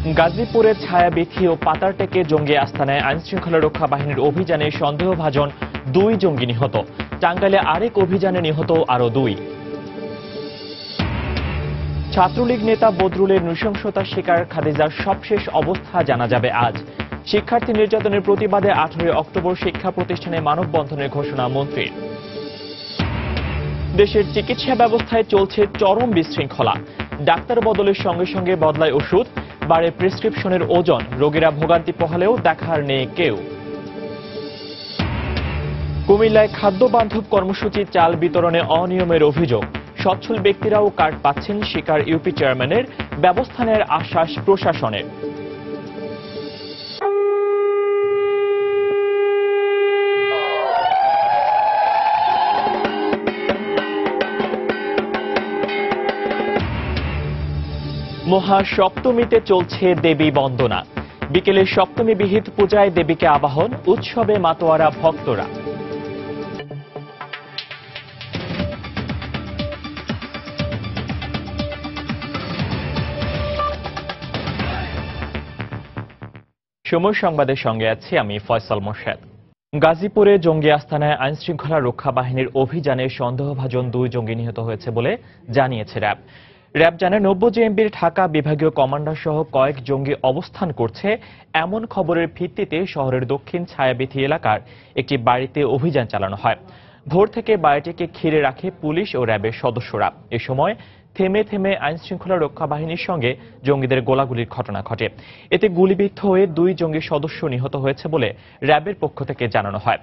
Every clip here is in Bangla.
গাজীপুরে ছায়াবিথী ও পাতারটেকে জঙ্গি আস্তানায় আইনশৃঙ্খলা রক্ষা বাহিনীর অভিযানে সন্দেহভাজন 2 জঙ্গি নিহত। টাঙ্গাইলে আরেক অভিযানে নিহত আরো 2। ছাত্রলীগ নেতা বদরুলের নৃশংসতার শিকার খাদিজার সবশেষ অবস্থা জানা যাবে আজ। শিক্ষার্থী নির্যাতনের প্রতিবাদে 18 অক্টোবর শিক্ষা প্রতিষ্ঠানে মানববন্ধনের ঘোষণা মন্ত্রীর। দেশের চিকিৎসা ব্যবস্থায় চলছে চরম বিশৃঙ্খলা। ডাক্তার বদলের সঙ্গে সঙ্গে বদলায় ওষুধ, বাড়ে প্রেসক্রিপশনের ওজন, রোগীরা ভোগান্তি পোহালেও দেখার নেই কেউ। কুমিল্লায় খাদ্য বান্ধব কর্মসূচি চাল বিতরণে অনিয়মের অভিযোগ। সচ্ছল ব্যক্তিরাও কার্ড পাচ্ছেন, শিকার ইউপি চেয়ারম্যানের। ব্যবস্থা নেওয়ার আশ্বাস প্রশাসনের। মহাসপ্তমীতে চলছে দেবী বন্দনা। বিকেলে সপ্তমী বিহিত পূজায় দেবীকে আবাহন, উৎসবে মাতোয়ারা ভক্তরা। সময় সংবাদের সঙ্গে আছি আমি ফয়সাল মোর্শেদ। গাজীপুরে জঙ্গি আস্তানায় আইনশৃঙ্খলা রক্ষা বাহিনীর অভিযানে সন্দেহভাজন 2 জঙ্গি নিহত হয়েছে বলে জানিয়েছে র্যাব। র্যাব জানায় 90 জেএমবির ঢাকা বিভাগীয় কমান্ডার সহ কয়েক জঙ্গি অবস্থান করছে এমন খবরের ভিত্তিতে শহরের দক্ষিণ ছায়াবিথী এলাকার একটি বাড়িতে অভিযান চালানো হয়। ভোর থেকে বাড়িটিকে ঘিরে রাখে পুলিশ ও র্যাবের সদস্যরা। এ সময় থেমে থেমে আইনশৃঙ্খলা রক্ষা বাহিনীর সঙ্গে জঙ্গিদের গোলাগুলির ঘটনা ঘটে। এতে গুলিবিদ্ধ হয়ে 2 জঙ্গি সদস্য নিহত হয়েছে বলে র্যাবের পক্ষ থেকে জানানো হয়।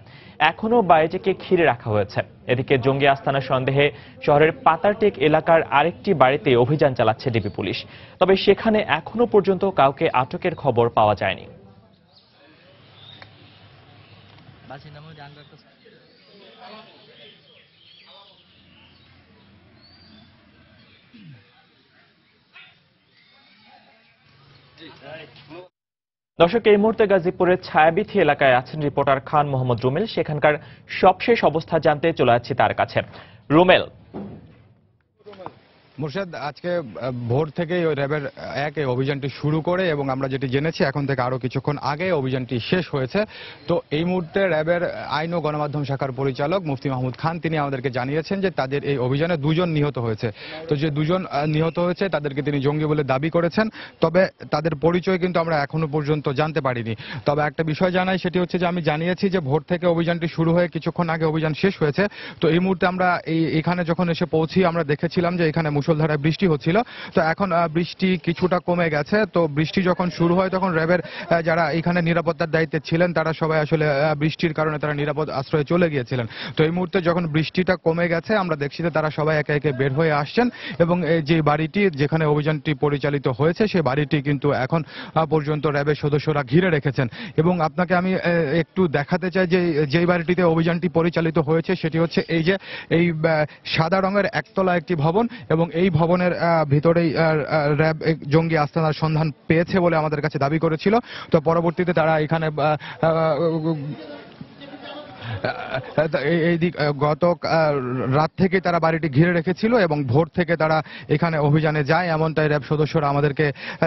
এখনও বাড়িটিকে ঘিরে রাখা হয়েছে। এদিকে জঙ্গি আস্তানা সন্দেহে শহরের পাতারটেক এলাকার আরেকটি বাড়িতে অভিযান চালাচ্ছে ডিবি পুলিশ। তবে সেখানে এখনো পর্যন্ত কাউকে আটকের খবর পাওয়া যায়নি। দর্শক, এই মুহূর্তে গাজীপুরের ছায়াবিথী এলাকায় আছেন রিপোর্টার খান মোহাম্মদ রুমেল। সেখানকার সবশেষ অবস্থা জানতে চলে যাচ্ছি তার কাছে। রুমেল। মুর্শেদ, আজকে ভোর থেকে র্যাবের এই অভিযানটি শুরু করে এবং আমরা যেটি জেনেছি এখন থেকে আরো কিছুক্ষণ আগে অভিযানটি শেষ হয়েছে। তো এই মুহূর্তে র্যাবের আইন ও গণমাধ্যম শাখার পরিচালক মুফতি মাহমুদ খান তিনি আমাদেরকে জানিয়েছেন যে তাদের এই অভিযানে 2 জন নিহত হয়েছে। তো যে 2 জন নিহত হয়েছে তাদেরকে তিনি জঙ্গি বলে দাবি করেছেন। তবে তাদের পরিচয় কিন্তু আমরা এখনো পর্যন্ত জানতে পারিনি। তবে একটা বিষয় জানাই, সেটি হচ্ছে যে আমি জানিয়েছি যে ভোর থেকে অভিযানটি শুরু হয়ে কিছুক্ষণ আগে অভিযান শেষ হয়েছে। তো এই মুহূর্তে আমরা এখানে যখন এসে পৌঁছি আমরা দেখেছিলাম যে এখানে মুষলধারায় বৃষ্টি হচ্ছিল। তো এখন বৃষ্টি কিছুটা কমে গেছে। তো বৃষ্টি যখন শুরু হয় তখন র্যাবের যারা এখানে নিরাপত্তার দায়িত্বে ছিলেন তারা সবাই আসলে বৃষ্টির কারণে তারা নিরাপদ আশ্রয়ে চলে গিয়েছিলেন। তো এই মুহূর্তে যখন বৃষ্টিটা কমে গেছে আমরা দেখছি যে তারা সবাই একে একে বের হয়ে আসছেন এবং যে বাড়িটি যেখানে অভিযানটি পরিচালিত হয়েছে সেই বাড়িটি কিন্তু এখন পর্যন্ত র্যাবের সদস্যরা ঘিরে রেখেছেন। এবং আপনাকে আমি একটু দেখাতে চাই যে যেই বাড়িটিতে অভিযানটি পরিচালিত হয়েছে সেটি হচ্ছে এই সাদা রঙের একতলা একটি ভবন এবং এই ভবনের ভিতরেই র্যাব জঙ্গি আস্তানার সন্ধান পেয়েছে বলে আমাদের কাছে দাবি করেছিল। তো পরবর্তীতে তারা এখানে এই দিক গত রাত থেকে তারা বাড়িটি ঘিরে রেখেছিল এবং ভোর থেকে তারা এখানে অভিযানে যায় এমনটাই র্যাব সদস্যরা আমাদেরকে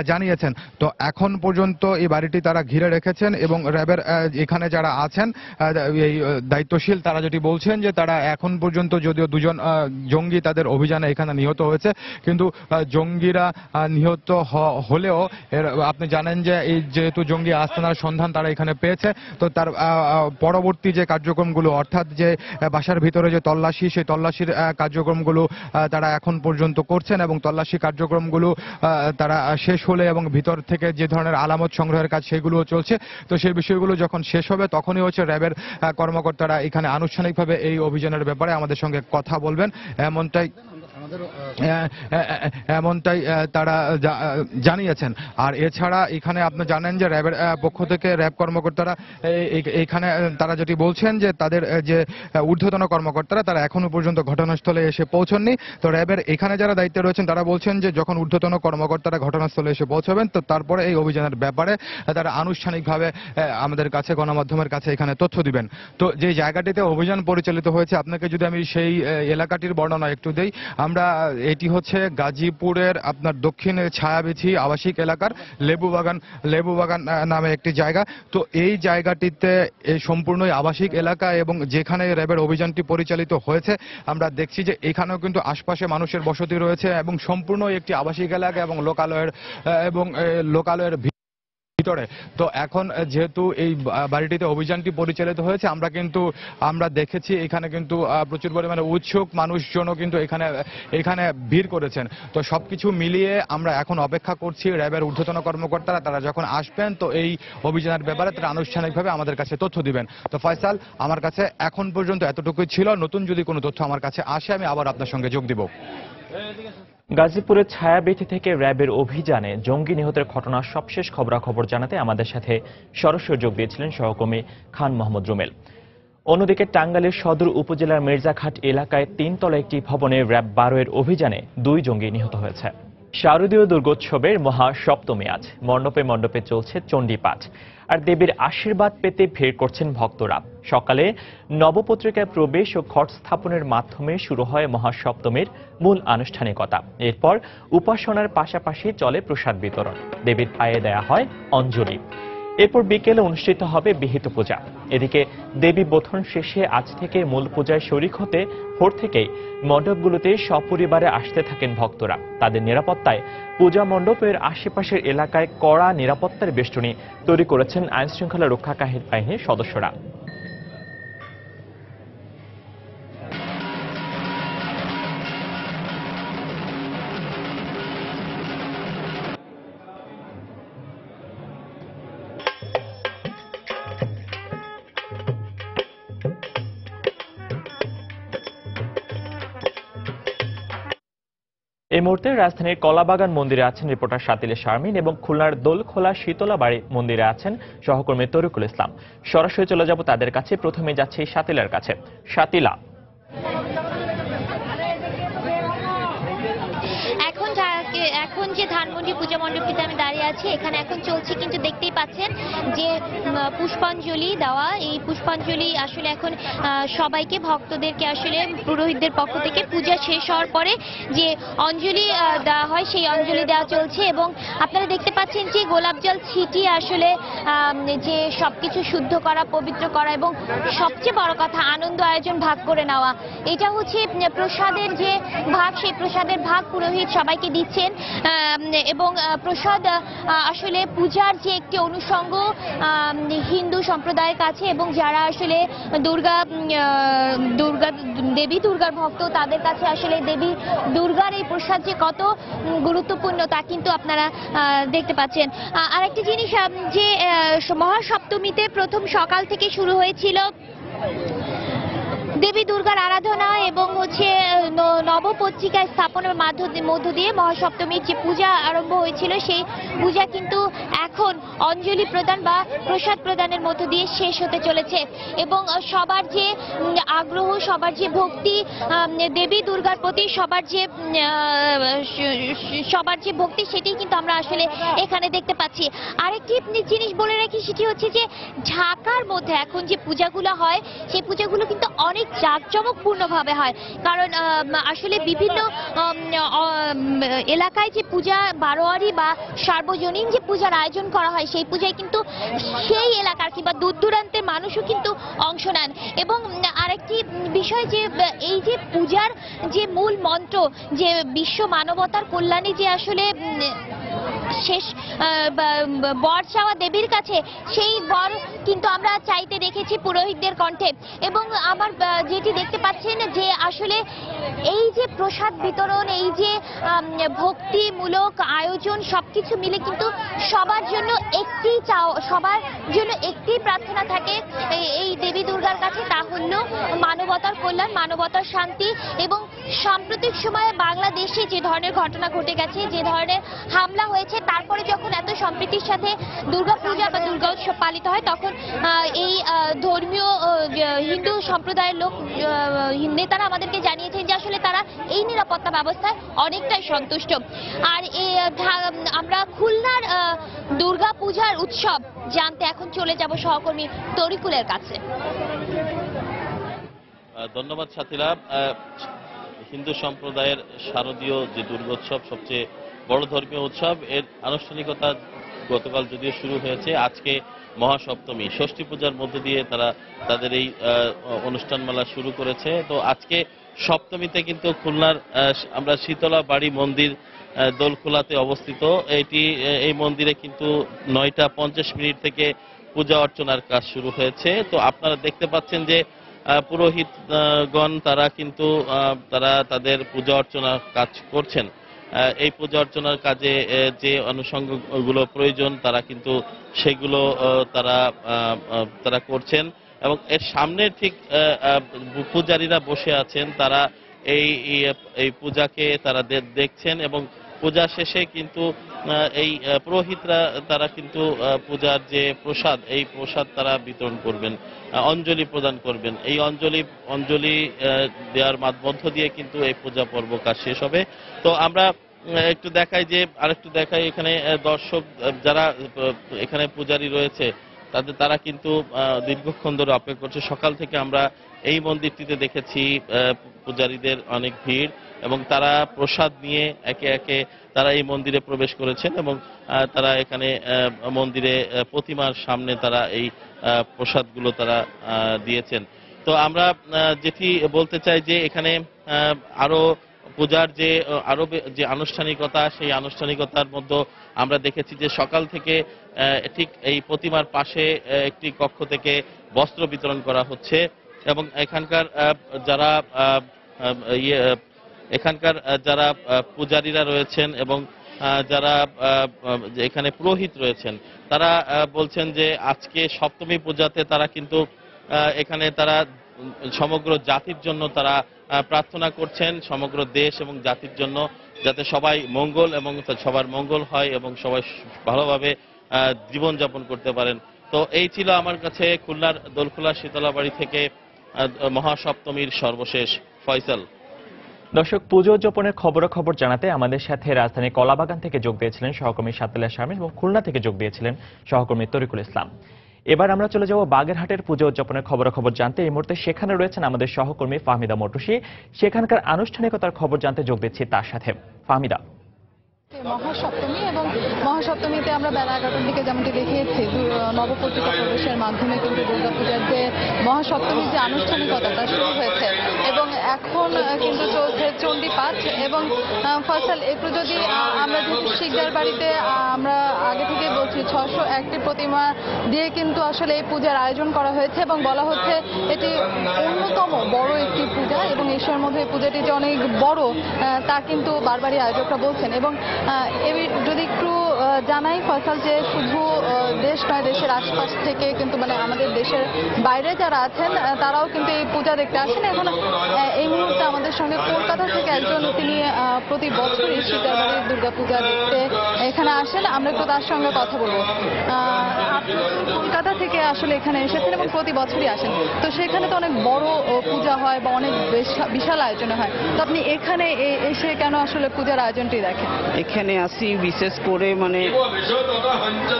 জানিয়েছেন। তো এখন পর্যন্ত এই বাড়িটি তারা ঘিরে রেখেছেন এবং র্যাবের এখানে যারা আছেন এই দায়িত্বশীল তারা যেটি বলছেন যে তারা এখন পর্যন্ত যদিও 2 জন জঙ্গি তাদের অভিযানে এখানে নিহত হয়েছে, কিন্তু জঙ্গিরা নিহত হলেও আপনি জানেন যে এই যেহেতু জঙ্গি আস্তানার সন্ধান তারা এখানে পেয়েছে, তো তার পরবর্তী যে কার্যক্রমগুলো অর্থাৎ যে বাসার ভিতরে যে তল্লাশি সেই তল্লাশির কার্যক্রমগুলো তারা এখন পর্যন্ত করছেন এবং তল্লাশি কার্যক্রমগুলো তারা শেষ হলে এবং ভিতর থেকে যে ধরনের আলামত সংগ্রহের কাজ সেগুলোও চলছে। তো সেই বিষয়গুলো যখন শেষ হবে তখনই হচ্ছে র্যাবের কর্মকর্তারা এখানে আনুষ্ঠানিকভাবে এই অভিযানের ব্যাপারে আমাদের সঙ্গে কথা বলবেন এমনটাই তারা জানিয়েছেন। আর এছাড়া এখানে আপনি জানেন যে র্যাবের পক্ষ থেকে র্যাব কর্মকর্তারা এখানে তারা যেটি বলছেন যে তাদের যে ঊর্ধ্বতন কর্মকর্তারা তারা এখনো পর্যন্ত ঘটনাস্থলে এসে পৌঁছননি। তো র্যাবের এখানে যারা দায়িত্বে রয়েছেন তারা বলছেন যে যখন ঊর্ধ্বতন কর্মকর্তারা ঘটনাস্থলে এসে পৌঁছবেন তো তারপরে এই অভিযানের ব্যাপারে তারা আনুষ্ঠানিকভাবে আমাদের কাছে গণমাধ্যমের কাছে এখানে তথ্য দিবেন। তো যে জায়গাটিতে অভিযান পরিচালিত হয়েছে আপনাকে যদি আমি সেই এলাকাটির বর্ণনা একটু দেই, আমরা এটি হচ্ছে গাজীপুরের আপনার দক্ষিণে ছায়াবিথি আবাসিক এলাকার লেবুবাগান নামে একটি জায়গা। তো এই জায়গাটিতে এই সম্পূর্ণই আবাসিক এলাকা এবং যেখানে র্যাবের অভিযানটি পরিচালিত হয়েছে আমরা দেখছি যে এখানেও কিন্তু আশপাশে মানুষের বসতি রয়েছে এবং সম্পূর্ণ একটি আবাসিক এলাকা এবং লোকালয়ের ভিতরে। তো এখন যেহেতু এই বাড়িটিতে অভিযানটি পরিচালিত হয়েছে আমরা দেখেছি এখানে কিন্তু প্রচুর পরিমাণে উৎসুক মানুষজনও কিন্তু এখানে ভিড় করেছেন। তো সবকিছু মিলিয়ে আমরা এখন অপেক্ষা করছি র্যাবের ঊর্ধ্বতন কর্মকর্তারা তারা যখন আসবেন তো এই অভিযানের ব্যাপারে তারা আনুষ্ঠানিকভাবে আমাদের কাছে তথ্য দিবেন। তো ফয়সাল, আমার কাছে এখন পর্যন্ত এতটুকুই ছিল। নতুন যদি কোনো তথ্য আমার কাছে আসে আমি আবার আপনার সঙ্গে যোগ দিব। গাজীপুরের ছায়াবিথি থেকে র্যাবের অভিযানে জঙ্গি নিহতের ঘটনার সবশেষ খবরাখবর জানাতে আমাদের সাথে সরাসরি যোগ দিয়েছিলেন সহকর্মী খান মোহাম্মদ রুমেল। অন্যদিকে টাঙ্গাইলের সদর উপজেলার মির্জাঘাট এলাকায় 3 তলা একটি ভবনে র্যাব 12 এর অভিযানে 2 জঙ্গি নিহত হয়েছে। শারদীয় দুর্গোৎসবের মহাসপ্তমী আজ মণ্ডপে মণ্ডপে চলছে চণ্ডীপাঠ আর দেবীর আশীর্বাদ পেতে ভিড় করছেন ভক্তরা। সকালে নবপত্রিকায় প্রবেশ ও ঘট স্থাপনের মাধ্যমে শুরু হয় মহাসপ্তমীর মূল আনুষ্ঠানিকতা। এরপর উপাসনার পাশাপাশি চলে প্রসাদ বিতরণ, দেবীর পায়ে দেয়া হয় অঞ্জলি। এরপর বিকেলে অনুষ্ঠিত হবে বিহিত পূজা। এদিকে দেবী বোধন শেষে আজ থেকে মূল পূজায় শরিক হতে ভোর থেকেই মণ্ডপগুলোতে সপরিবারে আসতে থাকেন ভক্তরা। তাদের নিরাপত্তায় পূজা মণ্ডপের আশেপাশের এলাকায় কড়া নিরাপত্তার বেষ্টনী তৈরি করেছেন আইনশৃঙ্খলা রক্ষাকারী বাহিনীর সদস্যরা। এই মুহূর্তে রাজধানীর কলাবাগান মন্দিরে আছেন রিপোর্টার শাতিলা শারমিন এবং খুলনার দোলখোলা শীতলাবাড়ি মন্দিরে আছেন সহকর্মী তরিকুল ইসলাম। সরাসরি চলে যাব তাদের কাছে। প্রথমে যাচ্ছি শাতিলার কাছে। শাতিলা, এখন যে ধানমন্ডি পূজা মণ্ডপটিতে আমি দাঁড়িয়ে আছি এখানে এখন চলছে, কিন্তু দেখতেই পাচ্ছেন যে পুষ্পাঞ্জলি দেওয়া, এই পুষ্পাঞ্জলি আসলে এখন সবাইকে ভক্তদেরকে আসলে পুরোহিতদের পক্ষ থেকে পূজা শেষ হওয়ার পরে যে অঞ্জলি দেওয়া হয় সেই অঞ্জলি দেওয়া চলছে। এবং আপনারা দেখতে পাচ্ছেন যে গোলাপ জল ছিটিয়ে আসলে যে সবকিছু শুদ্ধ করা, পবিত্র করা এবং সবচেয়ে বড় কথা আনন্দ আয়োজন ভাগ করে নেওয়া, এটা হচ্ছে প্রসাদের যে ভাগ, সেই প্রসাদের ভাগ পুরোহিত সবাইকে দিচ্ছেন। এবং প্রসাদ আসলে পূজার যে একটি অনুষঙ্গ হিন্দু সম্প্রদায়ের কাছে, এবং যারা আসলে দেবী দুর্গার ভক্ত তাদের কাছে আসলে দেবী দুর্গার এই প্রসাদ যে কত গুরুত্বপূর্ণ তা কিন্তু আপনারা দেখতে পাচ্ছেন। আরেকটি জিনিস যে মহাসপ্তমীতে প্রথম সকাল থেকে শুরু হয়েছিল দেবী দুর্গার আরাধনা এবং হচ্ছে নবপত্রিকা স্থাপনের মধ্য দিয়ে মহাসপ্তমীর যে পূজা আরম্ভ হয়েছিল সেই পূজা কিন্তু এখন অঞ্জলি প্রদান বা প্রসাদ প্রদানের মধ্য দিয়ে শেষ হতে চলেছে। এবং সবার যে আগ্রহ, সবার যে ভক্তি দেবী দুর্গার প্রতি, সবার যে ভক্তি সেটি কিন্তু আমরা আসলে এখানে দেখতে পাচ্ছি। আরেকটি জিনিস বলে রাখি, সেটি হচ্ছে যে ঢাকার মধ্যে এখন যে পূজাগুলো হয় সেই পূজাগুলো কিন্তু অনেক জাঁকজমকপূর্ণভাবে হয়, কারণ আসলে বিভিন্ন এলাকায় যে পূজা বারোয়ারি বা সার্বজনীন যে পূজার আয়োজন করা হয় সেই পূজায় কিন্তু সেই এলাকার কিংবা দূর দূরান্তের মানুষও কিন্তু অংশ নেন। এবং আরেকটি বিষয় যে এই যে পূজার যে মূল মন্ত্র যে বিশ্ব মানবতার কল্যাণে যে আসলে শেষ বর চাওয়া দেবীর কাছে, সেই বর কিন্তু আমরা চাইতে দেখেছি পুরোহিতদের কণ্ঠে। এবং আমার যেটি দেখতে পাচ্ছেন যে আসলে এই যে প্রসাদ বিতরণ, এই যে ভক্তিমূলক আয়োজন সবকিছু মিলে কিন্তু সবার জন্য একটি প্রার্থনা থাকে এই দেবী দুর্গার কাছে, তা হলো মানবতার কল্যাণ, মানবতার শান্তি। এবং সাম্প্রতিক সময়ে বাংলাদেশে যে ধরনের ঘটনা ঘটে গেছে, যে ধরনের হামলা হয়েছে, তারপরে যখন এত সম্প্রীতির সাথে দুর্গাপূজা বা দুর্গা উৎসব পালিত হয় তখন এই ধর্মীয় হিন্দু সম্প্রদায়ের নেতারা আমাদেরকে জানিয়েছেন যে আসলে তারা এই নিরাপত্তা ব্যবস্থায় অনেকটাই সন্তুষ্ট। আর আমরা খুলনার দুর্গা পূজার উৎসব জানতে এখন চলে যাব সহকর্মী তরিকুলের কাছে। ধন্যবাদ শাতিলা। হিন্দু সম্প্রদায়ের শারদীয় যে দুর্গোৎসব, সবচেয়ে বড় ধর্মীয় উৎসব, এর আনুষ্ঠানিকতা গতকাল যদিও শুরু হয়েছে। আজকে মহাসপ্তমী, ষষ্ঠী পূজার মধ্য দিয়ে তারা তাদের এই অনুষ্ঠানমালা শুরু করেছে। তো আজকে সপ্তমীতে কিন্তু খুলনার আমরা শীতলা বাড়ি মন্দির দোলখোলাতে অবস্থিত। এই মন্দিরে কিন্তু 9:50 থেকে পূজা অর্চনার কাজ শুরু হয়েছে। তো আপনারা দেখতে পাচ্ছেন যে পুরোহিতগণ তারা কিন্তু তাদের পূজা অর্চনার কাজ করছেন। এই পূজা অর্চনার কাজে যে অনুষঙ্গগুলো প্রয়োজন তারা কিন্তু সেগুলো তারা করছেন, এবং এর সামনে ঠিক পূজারীরা বসে আছেন, তারা এই পূজাকে তারা দেখছেন, এবং পূজা শেষে কিন্তু এই পুরোহিতরা তারা কিন্তু পূজার যে প্রসাদ, এই প্রসাদ তারা বিতরণ করবেন, অঞ্জলি প্রদান করবেন। এই অঞ্জলি দেওয়ার মধ্য দিয়ে কিন্তু এই পূজা পর্ব কাজ শেষ হবে। তো আমরা একটু দেখাই এখানে দর্শক যারা এখানে পূজারী রয়েছে তারা কিন্তু দীর্ঘক্ষণ ধরে অপেক্ষা করছে। সকাল থেকে আমরা এই মন্দিরটিতে দেখেছি পূজারীদের অনেক ভিড়, এবং তারা প্রসাদ নিয়ে একে একে তারা এই মন্দিরে প্রবেশ করেছেন, এবং তারা এখানে মন্দিরে প্রতিমার সামনে তারা এই প্রসাদগুলো তারা দিয়েছেন। তো আমরা যেটি বলতে চাই যে এখানে আরো পূজার যে আনুষ্ঠানিকতা, সেই আনুষ্ঠানিকতার মধ্যে আমরা দেখেছি যে সকাল থেকে ঠিক এই প্রতিমার পাশে একটি কক্ষ থেকে বস্ত্র বিতরণ করা হচ্ছে, এবং এখানকার যারা পূজারীরা রয়েছেন এবং যারা এখানে পুরোহিত রয়েছেন তারা বলছেন যে আজকে সপ্তমী পূজাতে তারা কিন্তু এখানে তারা সমগ্র জাতির জন্য তারা প্রার্থনা করছেন, সমগ্র দেশ এবং জাতির জন্য, যাতে সবাই মঙ্গল এবং সবার মঙ্গল হয় এবং সবাই ভালোভাবে জীবনযাপন করতে পারেন। তো এই ছিল আমার কাছে খুলনার দোলখোলা শীতলাবাড়ি থেকে মহাসপ্তমীর সর্বশেষ। ফয়সাল। দর্শক, পুজো উদযাপনের খবরাখবর জানাতে আমাদের সাথে রাজধানী কলাবাগান থেকে যোগ দিয়েছিলেন সহকর্মী সাত্তালা শারমিন, এবং খুলনা থেকে যোগ দিয়েছিলেন সহকর্মী তরিকুল ইসলাম। এবার আমরা চলে যাব বাগেরহাটের পুজো উদযাপনের খবরাখবর জানতে। এই মুহূর্তে সেখানে রয়েছেন আমাদের সহকর্মী ফাহমিদা মটুসি। সেখানকার আনুষ্ঠানিকতার খবর জানতে যোগ দিচ্ছি তার সাথে। ফাহমিদা। মহাসপ্তমী, এবং মহাসপ্তমীতে আমরা বেলা 11টার দিকে যেমনটি দেখিয়েছি নবপত্রিকা প্রবেশের মাধ্যমে কিন্তু দুর্গাপূজার যে মহাসপ্তমীর যে আনুষ্ঠানিকতা তা শুরু হয়েছে, এবং এখন কিন্তু চলছে চণ্ডীপাঠ। এবং ফয়সাল, একটু যদি আমরা যেহেতু শিকদার বাড়িতে আমরা আগে থেকে বলছি 601টি প্রতিমা দিয়ে কিন্তু আসলে এই পূজার আয়োজন করা হয়েছে, এবং বলা হচ্ছে এটি অন্যতম বড় একটি পূজা, এবং এর মধ্যে পূজাটি যে অনেক বড় তা কিন্তু বারবারই আয়োজকরা বলছেন। এবং যদি একটু জানাই ফয়সাল, যে শুধু দেশ নয়, দেশের আশপাশ থেকে কিন্তু মানে আমাদের দেশের বাইরে যারা আছেন তারাও কিন্তু এই পূজা দেখতে আসেন। এখন এই মুহূর্তে আমাদের সঙ্গে কলকাতা থেকে একজন, তিনি প্রতি বছরই শীতলবাড়ির দুর্গাপূজা দেখতে এখানে আসেন। আমরা একটু তার সঙ্গে কথা বলবো। আপনি কলকাতা থেকে আসলে এখানে এসেছেন এবং প্রতি বছরই আসেন, তো সেখানে তো অনেক বড় পূজা হয় বা অনেক বিশাল আয়োজনে হয়, তো আপনি এখানে এসে কেন আসলে পূজার আয়োজনটি দেখেন? এখানে আসি বিশেষ করে মানে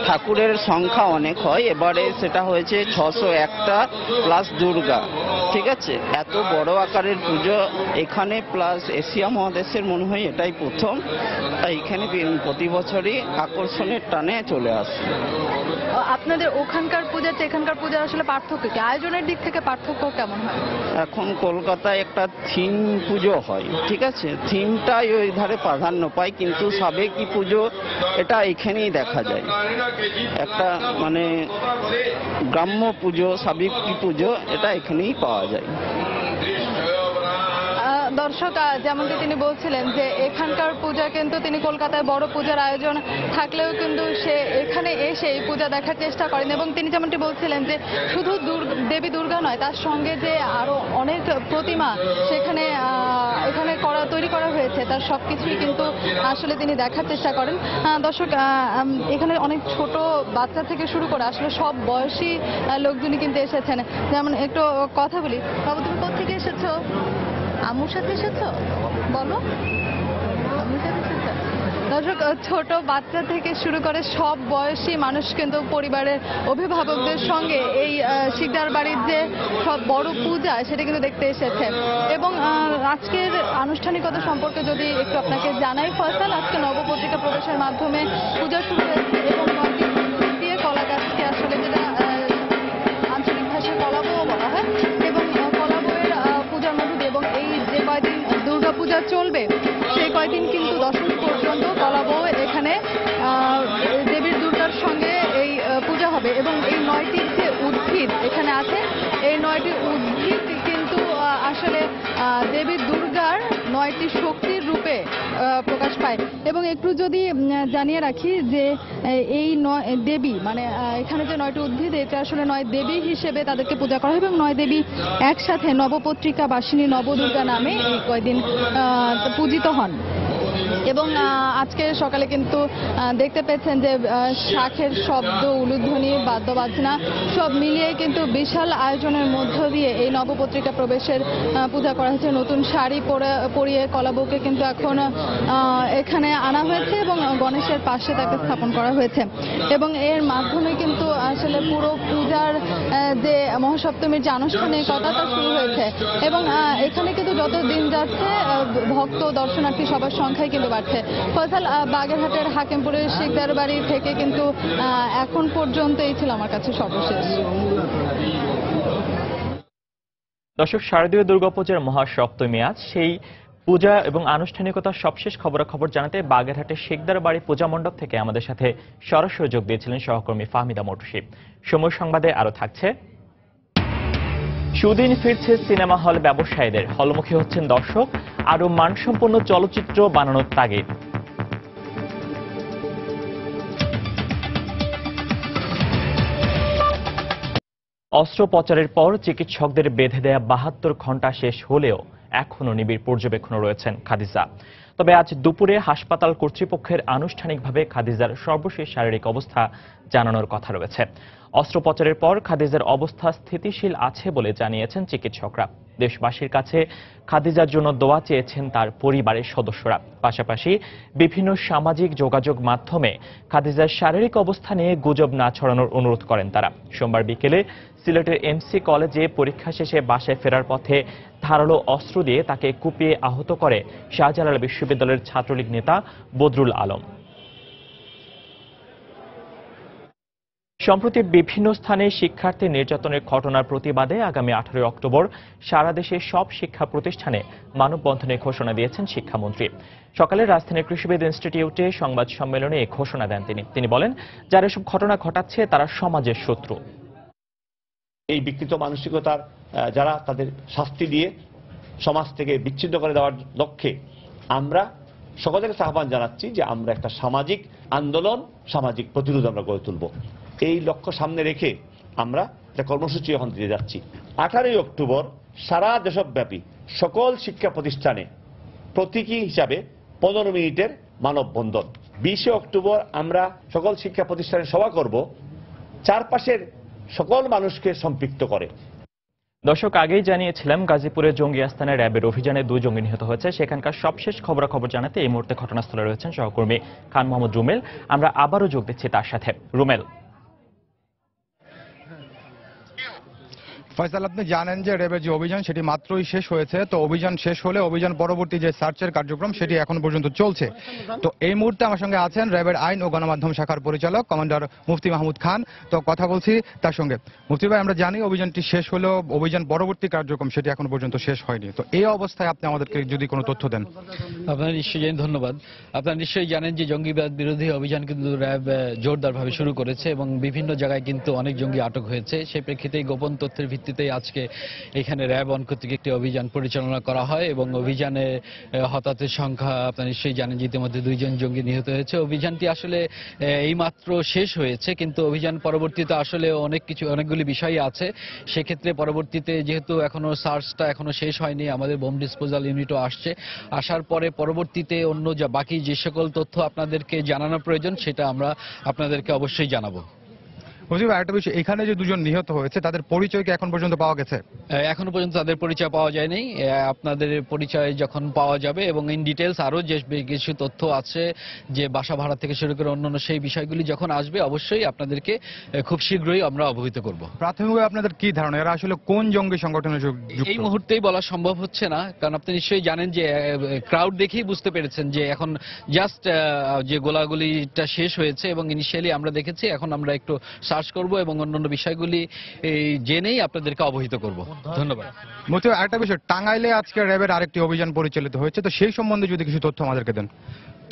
ঠাকুরের সংখ্যা অনেক হয়, এবারে সেটা হয়েছে 601টা প্লাস দুর্গা, ঠিক আছে। এত বড় আকারের পুজো এখানে প্লাস এশিয়া মহাদেশের মনে হয় এটাই প্রথম, তাই এখানে প্রতি বছরই আকর্ষণের টানে চলে আসে। আপনাদের ওখানকার পূজাতে এখানকার পূজার আসলে পার্থক্য কি? আয়োজনের দিক থেকে পার্থক্য কেমন হয়? এখন কলকাতায় একটা থিম পুজো হয়, ঠিক আছে, থিমটাই ওই ধারে প্রাধান্য পায়, কিন্তু সাবেকি পুজো এটা এখানেই দেখা যায়। একটা মানে গ্রাম্য পুজো, সাবেকি পুজো এটা এখানেই পাওয়া যায়। দর্শক, যেমনটি তিনি বলছিলেন যে এখানকার পূজা কিন্তু তিনি কলকাতায় বড় পূজার আয়োজন থাকলেও কিন্তু সে এখানে এসে এই পূজা দেখার চেষ্টা করেন, এবং তিনি যেমনটি বলছিলেন যে শুধু দেবী দুর্গা নয়, তার সঙ্গে যে আরো অনেক প্রতিমা সেখানে এখানে তৈরি করা হয়েছে, তার সবকিছুই কিন্তু আসলে তিনি দেখার চেষ্টা করেন। দর্শক, এখানে অনেক ছোট বাচ্চা থেকে শুরু করে আসলে সব বয়সী লোকজনই কিন্তু এসেছেন। যেমন একটু কথা বলি, বাবু তুমি কোথেকে এসেছো? আম্মুর সাথে এসেছো? বলো, আম্মুর সাথে এসেছো? দর্শক, ছোট বাচ্চা থেকে শুরু করে সব বয়সী মানুষ কিন্তু পরিবারের অভিভাবকদের সঙ্গে এই শিকদার বাড়ির যে সব বড় পূজা সেটা কিন্তু দেখতে এসেছে। এবং আজকের আনুষ্ঠানিকতা সম্পর্কে যদি একটু আপনাকে জানাই ফয়সাল, আজকে নবপত্রিকা প্রবেশের মাধ্যমে পূজা শুরু হয়েছে এবং 9টি দিয়ে কলা গাছকে আসলে যেটা আঞ্চলিক ভাষায় কলাবও বলা হয়, এবং কলাবয়ের পূজার মধ্যে দিয়ে এবং এই যে কয়দিন দুর্গা পূজা চলবে সেই কয়দিন কিন্তু দশমী পর্যন্ত কলাবউ এখানে দেবীর দুর্গার সঙ্গে এই পূজা হবে। এবং এই 9টি যে উদ্ভিদ এখানে আছে, এই 9টি উদ্ভিদ কিন্তু আসলে দেবী দুর্গার 9টি শক্তির রূপে প্রকাশ পায়। এবং একটু যদি জানিয়ে রাখি যে এই দেবী মানে এখানে যে 9টি উদ্ভিদ, এটা আসলে 9 দেবী হিসেবে তাদেরকে পূজা করা হয় এবং 9 দেবী একসাথে নবপত্রিকা বাসিনী নবদুর্গা নামে এই কয়দিন পূজিত হন। এবং আজকে সকালে কিন্তু দেখতে পেয়েছেন যে শাঁখের শব্দ, উলুধ্বনি, বাদ্যবাজনা সব মিলিয়ে কিন্তু বিশাল আয়োজনের মধ্য দিয়ে এই নবপত্রিকা প্রবেশের পূজা করা হয়েছে। নতুন শাড়ি পরিয়ে কলাবউকে কিন্তু এখন এখানে আনা হয়েছে এবং গণেশের পাশে তাকে স্থাপন করা হয়েছে। এবং এর মাধ্যমে কিন্তু আসলে পুরো পূজার যে মহাসপ্তমীর যে আনুষ্ঠানিকতা তা শুরু হয়েছে। এবং এখানে কিন্তু যত দিন যাচ্ছে ভক্ত দর্শনার্থী সবার সংখ্যাই কিন্তু বাড়ছে। ফয়সাল, বাগেরহাটের হাকিমপুরের শিকদার বাড়ি থেকে কিন্তু এখন পর্যন্ত এই ছিল আমার কাছে সর্বশেষ। দর্শক, শারদীয় দুর্গাপূজার মহাসপ্তমী আজ, সেই পূজা এবং আনুষ্ঠানিকতার সবশেষ খবরাখবর জানাতে বাগেরহাটের শিকদার বাড়ি পূজা মণ্ডপ থেকে আমাদের সাথে সরাসরি যোগ দিয়েছিলেন সহকর্মী ফাহমিদা মটুসি। সময় সংবাদে আরো থাকছে, সুদিন ফিরছে সিনেমা হল ব্যবসায়ীদের, হলমুখী হচ্ছেন দর্শক, আরো মানসম্পন্ন চলচ্চিত্র বানানোর তাগিদ। অস্ত্রোপচারের পর চিকিৎসকদের বেঁধে দেয়া 72 ঘণ্টা শেষ হলেও এখনো নিবিড় পর্যবেক্ষণে রয়েছেন খাদিজা। তবে আজ দুপুরে হাসপাতাল কর্তৃপক্ষের আনুষ্ঠানিকভাবে খাদিজার সর্বশেষ শারীরিক অবস্থা জানানোর কথা রয়েছে। অস্ত্রোপচারের পর খাদিজার অবস্থা স্থিতিশীল আছে বলে জানিয়েছেন চিকিৎসকরা। দেশবাসীর কাছে খাদিজার জন্য দোয়া চেয়েছেন তার পরিবারের সদস্যরা। পাশাপাশি বিভিন্ন সামাজিক যোগাযোগ মাধ্যমে খাদিজার শারীরিক অবস্থা নিয়ে গুজব না ছড়ানোর অনুরোধ করেন তারা। সোমবার বিকেলে সিলেটের এমসি কলেজে পরীক্ষা শেষে বাসায় ফেরার পথে ধারালো অস্ত্র দিয়ে তাকে কুপিয়ে আহত করে শাহজালাল বিশ্ববিদ্যালয়ের ছাত্রলীগ নেতা বদরুল আলম। সম্প্রতি বিভিন্ন স্থানে শিক্ষার্থী নির্যাতনের ঘটনার প্রতিবাদে আগামী 18 অক্টোবর সারা দেশে সব শিক্ষা প্রতিষ্ঠানে মানববন্ধনের ঘোষণা দিয়েছেন শিক্ষামন্ত্রী। সকালে রাজধানীর কৃষিবিদ ইনস্টিটিউটে সংবাদ সম্মেলনে এই ঘোষণা দেন তিনি বলেন, যারা এসব ঘটনা ঘটাচ্ছে তারা সমাজের শত্রু। এই বিকৃত মানসিকতার যারা, তাদের শাস্তি দিয়ে সমাজ থেকে বিচ্ছিন্ন করে দেওয়ার লক্ষ্যে আমরা সকলের আহ্বান জানাচ্ছি যে আমরা একটা সামাজিক আন্দোলন, সামাজিক প্রতিরোধ আমরা গড়ে তুলব। এই লক্ষ্য সামনে রেখে আমরা একটা কর্মসূচি এখন দিয়ে যাচ্ছি। 18 অক্টোবর সারা দেশব্যাপী সকল শিক্ষা প্রতিষ্ঠানে প্রতীকী হিসাবে 15 মিনিটের মানববন্ধন। 20 অক্টোবর আমরা সকল শিক্ষা প্রতিষ্ঠানে সভা করব, চারপাশের সকল মানুষকে সম্পৃক্ত করে। দর্শক, আগেই জানিয়েছিলাম গাজীপুরে জঙ্গি আস্তানা র্যাবের অভিযানে 2 জঙ্গি নিহত হয়েছে। সেখানকার সবশেষ খবরাখবর জানাতে এই মুহূর্তে ঘটনাস্থলে রয়েছেন সহকর্মী খান মোহাম্মদ রুমেল। আমরা আবারও যোগ দিচ্ছি তার সাথে। রুমেল। ফয়সাল, আপনি জানেন যে র্যাবের যে অভিযান সেটি মাত্রই শেষ হয়েছে। তো অভিযান শেষ হলে অভিযান পরবর্তী যে সার্চের কার্যক্রম সেটি এখন পর্যন্ত চলছে। তো এই মুহূর্তে আমার সঙ্গে আছেন র্যাবের আইন ও গণমাধ্যম শাখার পরিচালক কমান্ডার মুফতি মাহমুদ খান। তো কথা বলছি তার সঙ্গে। মুফতি ভাই, আমরা জানি অভিযানটি শেষ হলেও অভিযান পরবর্তী কার্যক্রম সেটি এখন পর্যন্ত শেষ হয়নি। তো এই অবস্থায় আপনি আমাদেরকে যদি কোনো তথ্য দেন। আপনারা নিশ্চয়ই জানেন, ধন্যবাদ। আপনারা নিশ্চয়ই জানেন যে জঙ্গিবাদ বিরোধী অভিযান কিন্তু র্যাব জোরদারভাবে শুরু করেছে এবং বিভিন্ন জায়গায় কিন্তু অনেক জঙ্গি আটক হয়েছে। সেই প্রেক্ষিতেই গোপন তথ্যের ভিত্তিতেই আজকে এখানে র্যাব কর্তৃক একটি অভিযান পরিচালনা করা হয় এবং অভিযানে হতাহতের সংখ্যা আপনারা নিশ্চয়ই জানেন যে ইতিমধ্যে 2 জন জঙ্গি নিহত হয়েছে। অভিযানটি আসলে এইমাত্র শেষ হয়েছে, কিন্তু অভিযান পরবর্তীতে আসলে অনেকগুলি বিষয় আছে। সেক্ষেত্রে পরবর্তীতে যেহেতু এখনো সার্চটা এখনো শেষ হয়নি, আমাদের বোম ডিসপোজাল ইউনিটও আসার পরে পরবর্তীতে অন্য বাকি যে সকল তথ্য আপনাদেরকে জানানো প্রয়োজন সেটা আমরা আপনাদেরকে অবশ্যই জানাবো। মুজিব, আরেকটা বিষয়, এখানে যে দুজন নিহত হয়েছে তাদের পরিচয় কি এখন পর্যন্ত পাওয়া গেছে? এখনো পর্যন্ত তাদের পরিচয় পাওয়া যায়নি। আপনাদের পরিচয় যখন পাওয়া যাবে এবং ইন ডিটেলস আরো যে কিছু তথ্য আছে যে বাসা ভাড়া থেকে শুরু করে অন্যান্য সেই বিষয়গুলি যখন আসবে অবশ্যই আপনাদেরকে খুব শীঘ্রই আমরা অবহিত করব। প্রাথমিকভাবে আপনাদের কি ধারণা এরা আসলে কোন জঙ্গি সংগঠনের যুক্ত? এই মুহূর্তেই বলা সম্ভব হচ্ছে না, কারণ আপনি নিশ্চয়ই জানেন যে ক্রাউড দেখেই বুঝতে পেরেছেন যে এখন জাস্ট যে গোলাগুলিটা শেষ হয়েছে এবং ইনিশিয়ালি আমরা দেখেছি, এখন আমরা একটু সার্চ করব এবং অন্যান্য বিষয়গুলি জেনেই আপনাদেরকে অবহিত করব। ধন্যবাদ। মুজিব, আরেকটা বিষয়, টাঙ্গাইলে আজকে র্যাবের আরেকটি অভিযান পরিচালিত হয়েছে, তো সেই সম্বন্ধে যদি কিছু তথ্য আমাদেরকে দেন।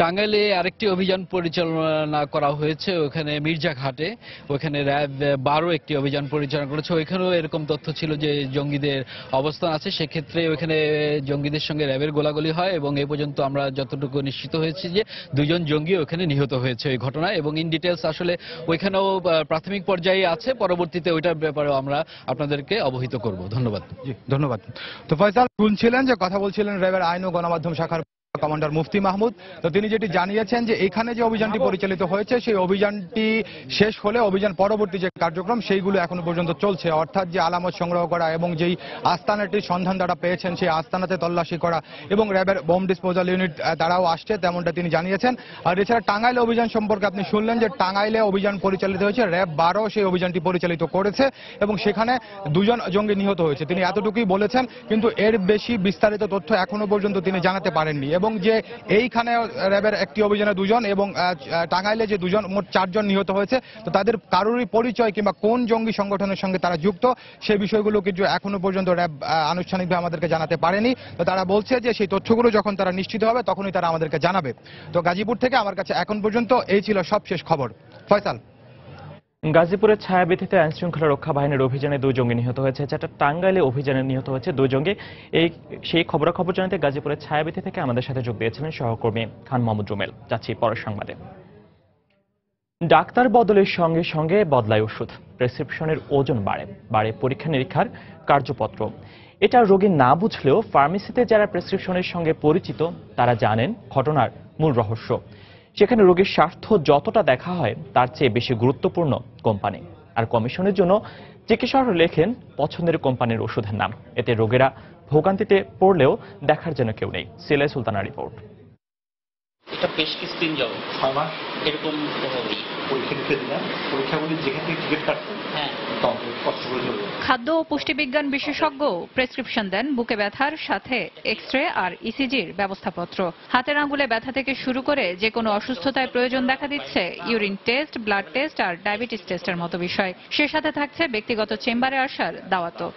টাঙ্গাইলে আরেকটি অভিযান পরিচালনা করা হয়েছে, ওখানে মির্জাঘাটে, ওখানে র্যাব 12 একটি অভিযান পরিচালনা করেছে। ওইখানেও এরকম তথ্য ছিল যে জঙ্গিদের অবস্থান আছে, সেক্ষেত্রে ওখানে জঙ্গিদের সঙ্গে র্যাবের গোলাগুলি হয় এবং এ পর্যন্ত আমরা যতটুকু নিশ্চিত হয়েছি যে 2 জন জঙ্গি ওখানে নিহত হয়েছে ওই ঘটনায়, এবং ইন ডিটেলস আসলে ওইখানেও প্রাথমিক পর্যায়ে আছে, পরবর্তীতে ওইটার ব্যাপারেও আমরা আপনাদেরকে অবহিত করব। ধন্যবাদ। জি, ধন্যবাদ। তো ফয়সাল শুনছিলেন যে কথা বলছিলেন র্যাবের আইন ও গণমাধ্যম শাখার কমান্ডার মুফতি মাহমুদ। তো তিনি যেটি জানিয়েছেন যে এখানে যে অভিযানটি পরিচালিত হয়েছে সেই অভিযানটি শেষ হলে অভিযান পরবর্তী যে কার্যক্রম সেইগুলো এখনো পর্যন্ত চলছে, অর্থাৎ যে আলামত সংগ্রহ করা এবং যেই আস্তানাটির সন্ধান তারা পেয়েছেন সেই আস্তানাতে তল্লাশি করা এবং র্যাবের বোম ডিসপোজাল ইউনিট তারাও আসছে, তেমনটা তিনি জানিয়েছেন। আর এছাড়া টাঙ্গাইলে অভিযান সম্পর্কে আপনি শুনলেন যে টাঙ্গাইলে অভিযান পরিচালিত হয়েছে, র্যাব 12 সেই অভিযানটি পরিচালিত করেছে এবং সেখানে 2 জন জঙ্গি নিহত হয়েছে, তিনি এতটুকুই বলেছেন, কিন্তু এর বেশি বিস্তারিত তথ্য এখনো পর্যন্ত তিনি জানাতে পারেননি। এবং যে এইখানে র্যাবের একটি অভিযানে 2 জন এবং টাঙ্গাইলে যে 2 জন, মোট 4 জন নিহত হয়েছে, তো তাদের কারোরই পরিচয় কিংবা কোন জঙ্গি সংগঠনের সঙ্গে তারা যুক্ত সেই বিষয়গুলো কিন্তু এখনো পর্যন্ত র্যাব আনুষ্ঠানিকভাবে আমাদেরকে জানাতে পারেনি। তো তারা বলছে যে সেই তথ্যগুলো যখন তারা নিশ্চিত হবে তখনই তারা আমাদেরকে জানাবে। তো গাজীপুর থেকে আমার কাছে এখন পর্যন্ত এই ছিল সবশেষ খবর। ফয়সাল। গাজীপুরের ছায়াবীথিতে আইনশৃঙ্খলা রক্ষা বাহিনীর অভিযানে 2 জঙ্গি নিহত হয়েছে, যেটা টাঙ্গাইলে অভিযানে নিহত হয়েছে 2 জঙ্গি। সেই খবরাখবর জানাতে গাজীপুরের ছায়াবীথি থেকে আমাদের সাথে যোগ দিয়েছিলেন সহকর্মী খান মোহাম্মদ রুমেল। যাচ্ছি পরের সংবাদে। ডাক্তার বদলের সঙ্গে সঙ্গে বদলায় ওষুধ, প্রেসক্রিপশনের ওজন বাড়ে পরীক্ষা নিরীক্ষার কার্যপত্র। এটা রোগী না বুঝলেও ফার্মেসিতে যারা প্রেসক্রিপশনের সঙ্গে পরিচিত তারা জানেন ঘটনার মূল রহস্য। সেখানে রোগীর স্বার্থ যতটা দেখা হয় তার চেয়ে বেশি গুরুত্বপূর্ণ কোম্পানি, আর কমিশনের জন্য চিকিৎসকরা লেখেন পছন্দের কোম্পানির ওষুধের নাম। এতে রোগীরা ভোগান্তিতে পড়লেও দেখার জন্য কেউ নেই। সিলাই সুলতানা রিপোর্ট। এটা বেশ কিছুদিন যাবে, 6 মাস এরকম হবেই। পরীক্ষা দিতে দিলাম, পরীক্ষাগুলি যেখান থেকে টিকিট কাটতেন, হ্যাঁ, খাদ্য ও পুষ্টিবিজ্ঞান বিশেষজ্ঞ প্রেসক্রিপশন দেন বুকে ব্যথার সাথে এক্স-রে আর ইসিজির ব্যবস্থাপত্র। হাতের আঙ্গুলে ব্যথা থেকে শুরু করে যে কোনো অসুস্থতায় প্রয়োজন দেখা দিচ্ছে ইউরিন টেস্ট, ব্লাড টেস্ট আর ডায়াবেটিস টেস্টের মতো বিষয়। সে সাথে থাকছে ব্যক্তিগত চেম্বারে আসার দাওয়াতও।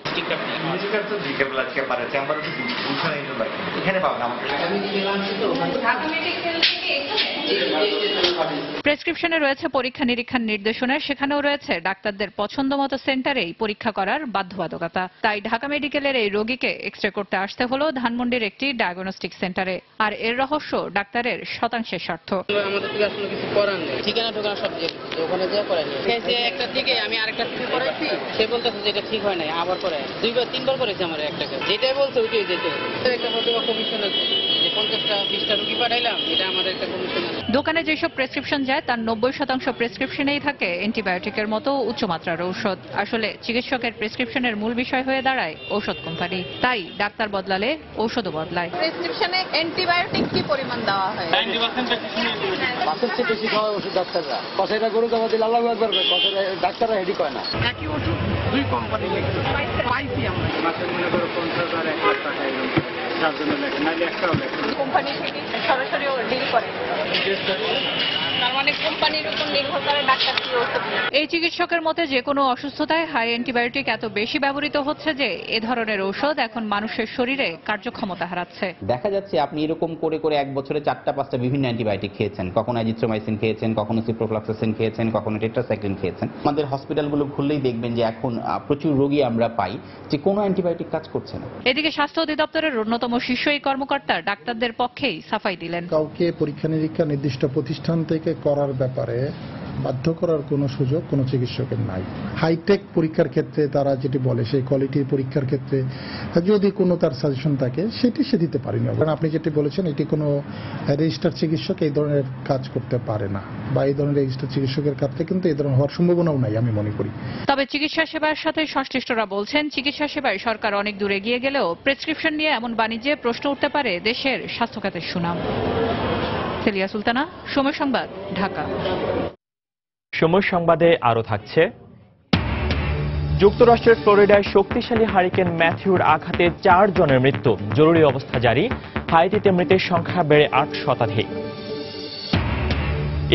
প্রেসক্রিপশনে রয়েছে পরীক্ষা নিরীক্ষার নির্দেশনা, সেখানেও রয়েছে ডাক্তারদের পছন্দ মতো সেন্টারেই পরীক্ষা করার বাধ্যবাধকতা। তাই ঢাকা মেডিকেলের এই রোগীকে এক্স-রে করতে আসতে হলো ধানমন্ডির একটি ডায়াগনস্টিক সেন্টারে। আর এর রহস্য ডাক্তারের শতাংশের স্বার্থ। আমাদের থেকে আসলে কিছু করার নেই, ঠিকানা ঠোকানা সব ওখানে যা করাই যে একটা থেকে আমি আরেকটা থেকে করাইছি, সে বলতেছে যে এটা ঠিক হয় নাই, আবার করাই 2বার 3বার করেছে আমার একটাকে, যেটাই বলছে ওইটাই যেতে একটা হয়তো কমিশন আছে যে 50টা 20টা রোগী পাঠাইলাম, এটা আমাদের একটা কমিশন আছে। দোকানে যেসব প্রেসক্রিপশন যায় তার 90% প্রেসক্রিপশনেই থাকে অ্যান্টিবায়োটিকের মতো উচ্চমাত্রার ঔষধ। আসলে চিকিৎসকের প্রেসক্রিপশনের মূল বিষয় হয়ে দাঁড়ায় ঔষধ কোম্পানি, তাই ডাক্তার বদলালে ঔষধও বদলায়। প্রেসক্রিপশনে অ্যান্টিবায়োটিক কি পরিমাণ দেওয়া হয়? 90% মাসের চেয়ে বেশি খাওয়া ওষুধ ডাক্তাররা, কথাটা গরু কামা দিলে আল্লাহু আকবার করে, কথাটা ডাক্তাররা হেডি কয় না। একই ওষুধ 2 কোম্পানি পাইছি আমরা, মাসের মনে করো 50,000 1 লাখ টাকা এরকম তার জন্য লেখে, নাইলে একটাও লেখে কোম্পানি থেকে সরাসরি ডিল করে, তার মানে কোম্পানির উপর নির্ভর করে ডাক্তার কি ওষুধ। এই চিকিৎসকের মতে যে কোনো অসুস্থতায় হাই অ্যান্টিবায়োটিক এত বেশি ব্যবহৃত হচ্ছে যে এ ধরনের ঔষধ এখন মানুষের শরীরে কার্যক্ষমতা হারাচ্ছে। দেখা যাচ্ছে আপনি এরকম করে করে 1 বছরে 4টা-5টা বিভিন্ন অ্যান্টিবায়োটিক খেয়েছেন, কখনো অ্যাজিথ্রোমাইসিন খেয়েছেন, কখনো সিপ্রোফ্লক্সাসিন খেয়েছেন, কখনো টেট্রাসাইক্লিন খেয়েছেন। আমাদের হসপিটালগুলো খুললেই দেখবেন যে এখন প্রচুর রোগী আমরা পাই যে কোনো অ্যান্টিবায়োটিক কাজ করছে না। এদিকে স্বাস্থ্য অধিদপ্তরের অন্যতম শীর্ষ এই কর্মকর্তা ডাক্তারদের পক্ষেই সাফাই দিলেন। কাউকে পরীক্ষা নিরীক্ষা নির্দিষ্ট প্রতিষ্ঠান থেকে করার ব্যাপারে বাধ্য করার কোনো সুযোগ কোনো চিকিৎসকের নাই। হাইটেক পরীক্ষার ক্ষেত্রে তারা যেটি বলে সেই কোয়ালিটির পরীক্ষার ক্ষেত্রে যদি কোনো তার সাজেশন থাকে সেটি সে দিতে পারেনি। কারণ আপনি যেটি বলেছেন এটি কোনো রেজিস্টার চিকিৎসক এই ধরনের কাজ করতে পারে না, বা এই ধরনের রেজিস্টার চিকিৎসকের কাছে কিন্তু এই ধরনের হওয়ার সম্ভাবনাও নাই আমি মনে করি। তবে চিকিৎসা সেবার সাথে সংশ্লিষ্টরা বলছেন, চিকিৎসা সেবায় সরকার অনেক দূর এগিয়ে গেলেও প্রেসক্রিপশন নিয়ে এমন বাণিজ্যে প্রশ্ন উঠতে পারে দেশের স্বাস্থ্য খাতের সুনাম। সেলিয়া সুলতানা, সময় সংবাদ, ঢাকা। সময় সংবাদে আরো থাকছে, যুক্তরাষ্ট্রের ফ্লোরিডায় শক্তিশালী হারিকেন ম্যাথিউর আঘাতে 4 জনের মৃত্যু, জরুরি অবস্থা জারি। হাইতিতে মৃতের সংখ্যা বেড়ে 8 শতাধিক।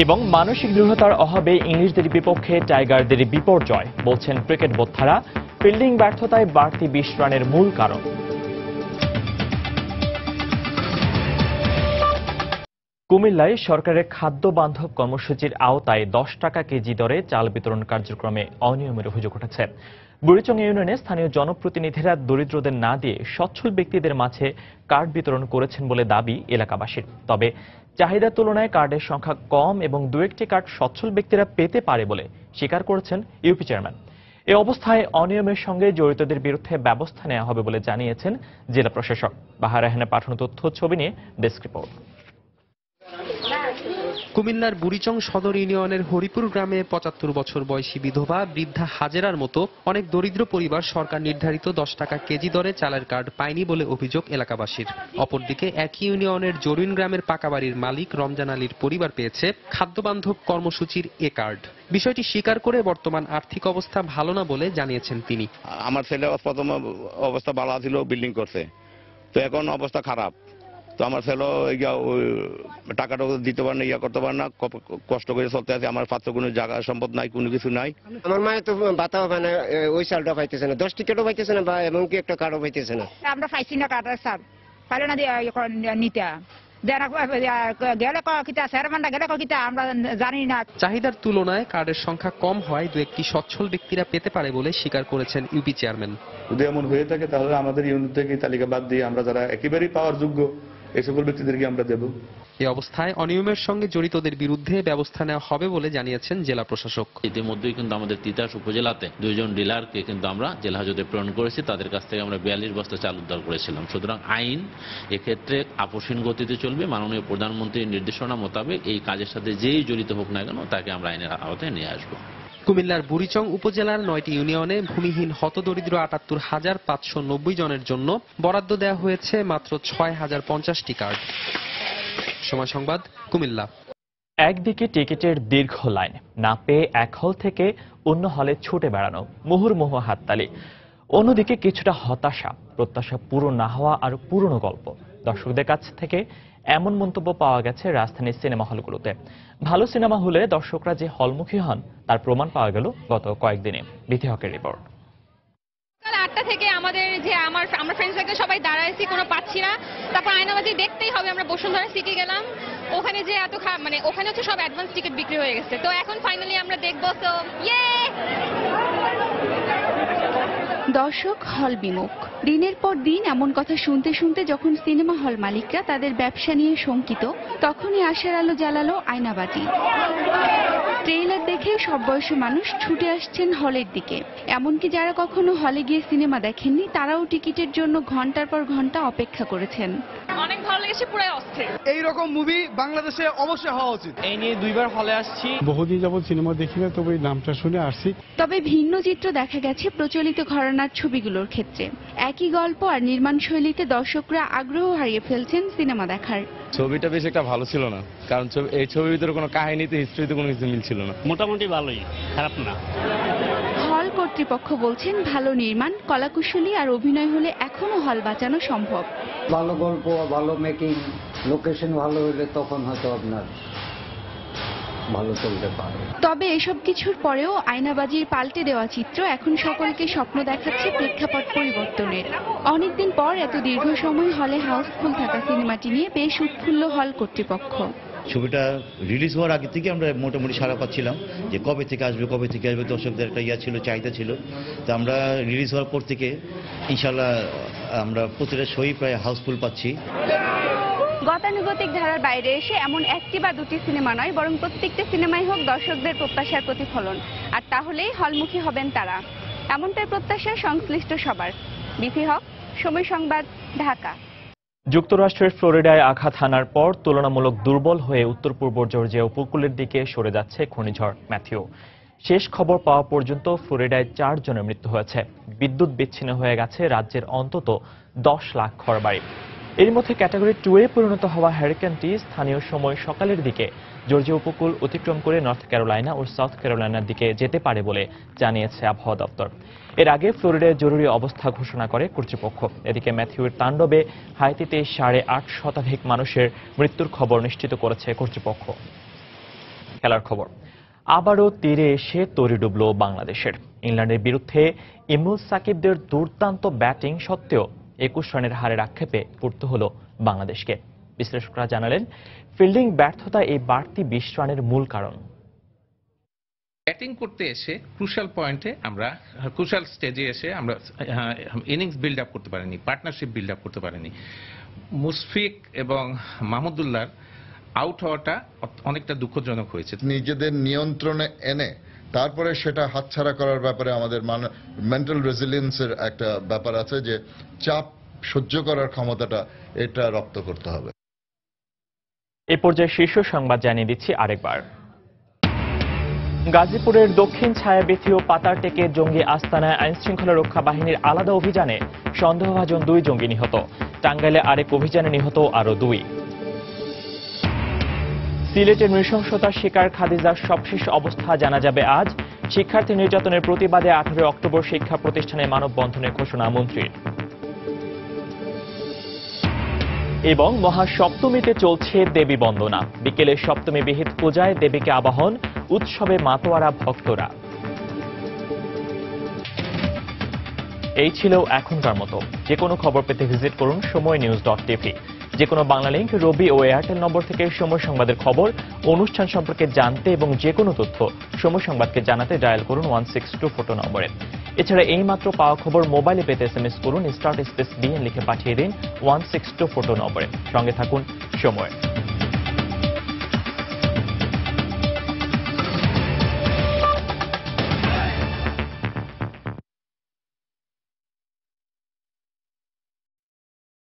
এবং মানসিক দৃঢ়তার অভাবে ইংলিশদের বিপক্ষে টাইগারদের বিপর্যয়, বলছেন ক্রিকেট বোদ্ধারা। ফিল্ডিং ব্যর্থতায় বাড়তি 20 রানের মূল কারণ। কুমিল্লায় সরকারের খাদ্য বান্ধব কর্মসূচির আওতায় 10 টাকা কেজি দরে চাল বিতরণ কার্যক্রমে অনিয়মের অভিযোগ উঠেছে। বুড়িচং ইউনিয়নে স্থানীয় জনপ্রতিনিধিরা দরিদ্রদের না দিয়ে সচ্ছল ব্যক্তিদের মাঝে কার্ড বিতরণ করেছেন বলে দাবি এলাকাবাসীর। তবে চাহিদার তুলনায় কার্ডের সংখ্যা কম এবং 2-1টি কার্ড সচ্ছল ব্যক্তিরা পেতে পারে বলে স্বীকার করেছেন ইউপি চেয়ারম্যান। এ অবস্থায় অনিয়মের সঙ্গে জড়িতদের বিরুদ্ধে ব্যবস্থা নেওয়া হবে বলে জানিয়েছেন জেলা প্রশাসক। বাহার রায়হানের পাঠানো তথ্য ছবি নিয়ে ডেস্ক রিপোর্ট। কুমিল্লার বুড়িচং সদর ইউনিয়নের হরিপুর গ্রামে 75 বছর বয়সী বিধবা বৃদ্ধা হাজেরার মতো অনেক দরিদ্র পরিবার সরকার নির্ধারিত 10 টাকা কেজি দরে চালের কার্ড পায়নি বলে অভিযোগ এলাকাবাসীর। অপরদিকে একই ইউনিয়নের জরুইন গ্রামের পাকাবাড়ির মালিক রমজান আলীর পরিবার পেয়েছে খাদ্যবান্ধব কর্মসূচির এ কার্ড। বিষয়টি স্বীকার করে বর্তমান আর্থিক অবস্থা ভালো না বলে জানিয়েছেন তিনি। আমার ছেলে প্রথম অবস্থা ভালো ছিল, বিল্ডিং করছে, তো এখন অবস্থা খারাপ। তো আমার ছেলে টাকাটা দিতে পারে না, করতে পারে না, কষ্ট করে চলতে আছে। আমার পাত্র কোনো জায়গা সম্পদ নাই, কোনো কিছু নাই। আমার মায়ের তো বাতা হবে না, ওই চালটা পাইতেছে না, 10 টিকেটও পাইতেছে না, বা এমনকি একটা কার্ডও পাইতেছে না। আমরা পাইছি না কার্ড, স্যার পাইলে না নিতে চাহিদার তুলনায় কার্ডের সংখ্যা কম হয় 2-1টি সচ্ছল ব্যক্তিরা পেতে পারে বলে স্বীকার করেছেন ইউপি চেয়ারম্যান। যদি এমন হয়ে থাকে তাহলে আমাদের ইউনিট থেকে তালিকা বাদ দিয়ে আমরা যারা একেবারেই পাওয়ার যোগ্য এই সকল ব্যক্তিদেরকে আমরা দেব। এই অবস্থায় অনিয়মের সঙ্গে জড়িতদের বিরুদ্ধে ব্যবস্থা নেওয়া হবে বলে জানিয়েছেন জেলা প্রশাসক। ইতিমধ্যেই কিন্তু আমাদের তিতাস উপজেলাতে 2 জন ডিলারকে কিন্তু আমরা জেলা হাজতে প্রেরণ করেছি। তাদের কাছ থেকে আমরা 42 বস্তা চাল উদ্ধার করেছিলাম। সুতরাং আইন এক্ষেত্রে আপসীন গতিতে চলবে। মাননীয় প্রধানমন্ত্রীর নির্দেশনা মোতাবেক এই কাজের সাথে যেই জড়িত হোক না কেন তাকে আমরা আইনের আওতায় নিয়ে আসবো। কুমিল্লার বুড়িচং উপজেলার 9টি ইউনিয়নে ভূমিহীন হতদরিদ্র ৭৮,৫৯০ জনের জন্য বরাদ্দ দেওয়া হয়েছে মাত্র 6,050টি কার্ড। সময় সংবাদ, কুমিল্লা। একদিকে টিকিটের দীর্ঘ লাইন, না পেয়ে এক হল থেকে অন্য হলে ছুটে বেড়ানো, মুহুর্মুহু হাততালি। অন্যদিকে কিছুটা হতাশা, প্রত্যাশা পূরণ না হওয়া আর পুরনো গল্প। দর্শকদের কাছ থেকে এমন মন্তব্য পাওয়া গেছে রাজধানীর সিনেমা হলগুলোতে। ভালো সিনেমা হলে দর্শকরা যে হলমুখী হন তার প্রমাণ পাওয়া গেল গত কয়েকদিনে। বিথি হকের রিপোর্ট। সকাল 8টা থেকে আমরা ফ্রেন্ড সার্কেল সবাই দাঁড়াইছি, কোনো পাচ্ছি না। তারপর আয়নাবাজি দেখতেই হবে, আমরা বসুন্ধরা সিটি গেলাম, ওখানে যে এত ওখানে হচ্ছে সব অ্যাডভান্স টিকিট বিক্রি হয়ে গেছে। তো এখন ফাইনালি আমরা দেখবো। তো দর্শক হল বিমুখ। দিনের পর দিন এমন কথা শুনতে শুনতে যখন সিনেমা হল মালিকরা তাদের ব্যবসা নিয়ে শঙ্কিত, তখনই আশার আলো জ্বালালো আয়নাবাজি। ট্রেইলার দেখে সব বয়সী মানুষ ছুটে আসছেন হলের দিকে। এমনকি যারা কখনো হলে গিয়ে সিনেমা দেখেননি তারাও টিকিটের জন্য ঘন্টার পর ঘন্টা অপেক্ষা করেছেন। অনেক ভালো লেগেছে, পুরো অস্থির। এইরকম মুভি বাংলাদেশে অবশ্যই হওয়া উচিত। এই নিয়ে 2বার হলে আসছি, বহুদিন যাবত সিনেমা দেখি না, তবে এই নামটা শুনে আসছি। তবে ভিন্ন চিত্র দেখা গেছে প্রচলিত ঘরানার ছবিগুলোর ক্ষেত্রে। একই গল্প আর নির্মাণ শৈলীতে দর্শকরা আগ্রহ হারিয়ে ফেলছেন সিনেমা দেখার। ছবিটা বেশ একটা ভালো ছিল না, কারণ এই ছবির ভিতরে কোনো কাহিনীতে হিস্ট্রিতে কোনো কিছু মিল ছিল না। মোটামুটি ভালোই, খারাপ না। হল কর্তৃপক্ষ বলছেন ভালো নির্মাণ, কলাকুশলী আর অভিনয় হলে এখনো হল বাঁচানো সম্ভব। ভালো গল্প, ভালো মেকিং, লোকেশন ভালো হলে তখন হয়তো আপনার ভালো চলতে পারে। তবে এসব কিছুর পরেও আয়নাবাজির পাল্টে দেওয়া চিত্র এখন সকলকে স্বপ্ন দেখাচ্ছে প্রেক্ষাপট পরিবর্তনের। অনেকদিন পর এত দীর্ঘ সময় হলে হাউসফুল থাকা সিনেমাটি নিয়ে বেশ উৎফুল্ল হল কর্তৃপক্ষ। ছবিটা রিলিজ হওয়ার আগে থেকে আমরা মোটামুটি সাড়া পাচ্ছিলাম যে কবে থেকে আসবে দর্শকদের একটা ছিল, চাহিদা ছিল। তো আমরা রিলিজ হওয়ার পর থেকে ইনশাল্লাহ আমরা প্রতিটা শোই প্রায় হাউসফুল পাচ্ছি। গতানুগতিক ধারার বাইরে এসে এমন একটি বা দুটি সিনেমা নয়, বরং প্রত্যেকটি সিনেমাই হোক দর্শকদের প্রত্যাশার প্রতিফলন, আর তাহলেই হলমুখী হবেন তারা। এমনটাই প্রত্যাশা সংশ্লিষ্ট সবার। বিথি হক, সময় সংবাদ, ঢাকা। যুক্তরাষ্ট্রের ফ্লোরিডায় আঘাত হানার পর তুলনামূলক দুর্বল হয়ে উত্তর পূর্ব জর্জিয়া উপকূলের দিকে সরে যাচ্ছে ঘূর্ণিঝড় ম্যাথিউ। শেষ খবর পাওয়া পর্যন্ত ফ্লোরিডায় 4 জনের মৃত্যু হয়েছে। বিদ্যুৎ বিচ্ছিন্ন হয়ে গেছে রাজ্যের অন্তত 10 লাখ ঘরবাড়ি। এর মধ্যে ক্যাটাগরি 2 এ পরিণত হওয়া হ্যারিকেনটি স্থানীয় সময় সকালের দিকে জর্জিয়া উপকূল অতিক্রম করে নর্থ ক্যারোলাইনা ও সাউথ ক্যারোলাইনার দিকে যেতে পারে বলে জানিয়েছে আবহাওয়া দপ্তর। এর আগে ফ্লোরিডায় জরুরি অবস্থা ঘোষণা করে কর্তৃপক্ষ। এদিকে ম্যাথিউর তাণ্ডবে হাইতিতে 8.5 শতাধিক মানুষের মৃত্যুর খবর নিশ্চিত করেছে কর্তৃপক্ষ। খেলার খবর, আবারও তীরে এসে তরি ডুবল বাংলাদেশের। ইংল্যান্ডের বিরুদ্ধে ইমরুল সাকিবদের দুর্দান্ত ব্যাটিং সত্ত্বেও 21 রানের হারের আক্ষেপে পড়তে হল বাংলাদেশকে। বিশ্লেষকরা জানালেন, ফিল্ডিং ব্যর্থতা এই বাড়তি 20 রানের মূল কারণ। ব্যাটিং করতে এসে ক্রুশাল স্টেজে এসে আমরা ইনিংস বিল্ড আপ করতে পারিনি, পার্টনারশিপ বিল্ড আপ করতে পারিনি। মুশফিক এবং মাহমুদুল্লাহর আউট হওয়াটা অনেকটা দুঃখজনক হয়েছে। নিজেদের নিয়ন্ত্রণে এনে তারপরে সেটা হাতছাড়া করার ব্যাপারে আমাদের মেন্টাল রেজিলিয়েন্সের একটা ব্যাপার আছে, যে চাপ সহ্য করার ক্ষমতাটা এটা রপ্ত করতে হবে। এ পর্যায়ে শীর্ষ সংবাদ জানিয়ে দিচ্ছি আরেকবার। গাজীপুরের দক্ষিণ ছায়াবীথি ও পাতারটেকে জঙ্গি আস্তানায় আইনশৃঙ্খলা রক্ষা বাহিনীর আলাদা অভিযানে সন্দেহভাজন 2 জঙ্গি নিহত। টাঙ্গাইলে আরেক অভিযানে নিহত আরও 2। সিলেটের নৃশংসতার শিকার খাদিজার সবশেষ অবস্থা জানা যাবে আজ। শিক্ষার্থী নির্যাতনের প্রতিবাদে 18 অক্টোবর শিক্ষা প্রতিষ্ঠানে মানববন্ধনের ঘোষণা মন্ত্রীর। এবং মহাসপ্তমীতে চলছে দেবী বন্দনা। বিকেলে সপ্তমী বিহিত পূজায় দেবীকে আবাহন, উৎসবে মাতোয়ারা ভক্তরা। এই ছিল এখনকার মতো। যে কোনো খবর পেতে ভিজিট করুন সময়নিউজ.tv। যে কোনো বাংলা লিংক, রবি ও এয়ারটেল নম্বর থেকে সময় সংবাদের খবর, অনুষ্ঠান সম্পর্কে জানতে এবং যে কোনো তথ্য সময় সংবাদকে জানাতে ডায়াল করুন 1624 নম্বরে। এছাড়া এই মাত্র পাওয়া খবর মোবাইলে পেতে SMS করুন *BN লিখে পাঠিয়ে দিন 1624 নম্বরে। সঙ্গে থাকুন সময়।